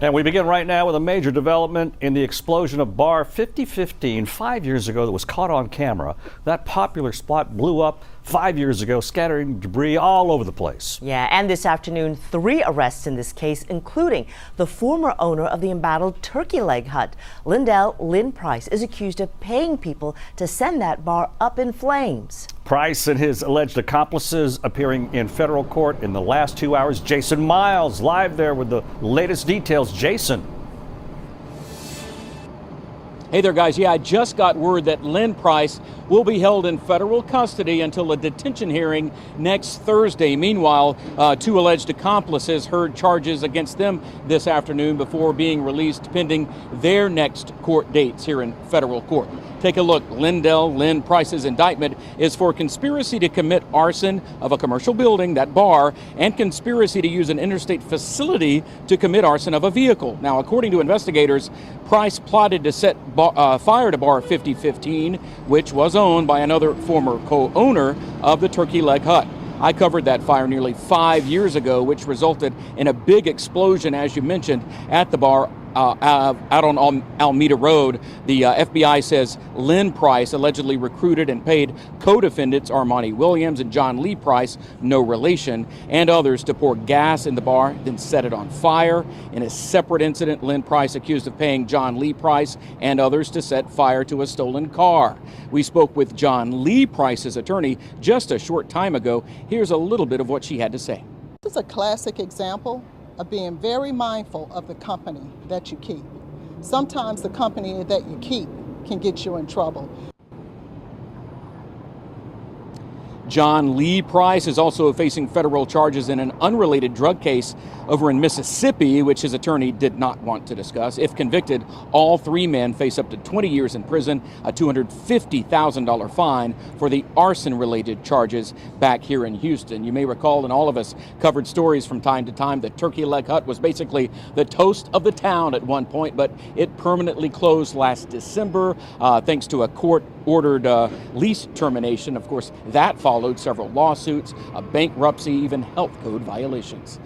And we begin right now with a major development in the explosion of Bar 5015 5 years ago that was caught on camera. That popular spot blew up 5 years ago, scattering debris all over the place. Yeah, and this afternoon, 3 arrests in this case, including the former owner of the embattled turkey leg hut. Lindell Lynn Price is accused of paying people to send that bar up in flames. Price and his alleged accomplices appearing in federal court in the last 2 hours. Jason Miles live there with the latest details. Jason. Hey there, guys. Yeah, I just got word that Lynn Price will be held in federal custody until a detention hearing next Thursday. Meanwhile, 2 alleged accomplices heard charges against them this afternoon before being released pending their next court dates here in federal court. Take a look. Lindell Lynn Price's indictment is for conspiracy to commit arson of a commercial building, that bar, and conspiracy to use an interstate facility to commit arson of a vehicle. Now, according to investigators, Price plotted to set fire to Bar 5015, which was owned by another former co-owner of the Turkey Leg Hut. I covered that fire nearly 5 years ago, which resulted in a big explosion, as you mentioned, at the bar out on Alameda Road. The FBI says Lynn Price allegedly recruited and paid co-defendants Armani Williams and John Lee Price, no relation, and others to pour gas in the bar, then set it on fire. In a separate incident, Lynn Price accused of paying John Lee Price and others to set fire to a stolen car. We spoke with John Lee Price's attorney just a short time ago. Here's a little bit of what she had to say. This is a classic example of being very mindful of the company that you keep. Sometimes the company that you keep can get you in trouble. John Lee Price is also facing federal charges in an unrelated drug case over in Mississippi, which his attorney did not want to discuss. If convicted, all 3 men face up to 20 years in prison, a $250,000 fine for the arson-related charges back here in Houston. You may recall, and all of us covered stories from time to time, the Turkey Leg Hut was basically the toast of the town at one point, but it permanently closed last December thanks to a court-ordered lease termination. Of course, that followed several lawsuits, a bankruptcy, even health code violations.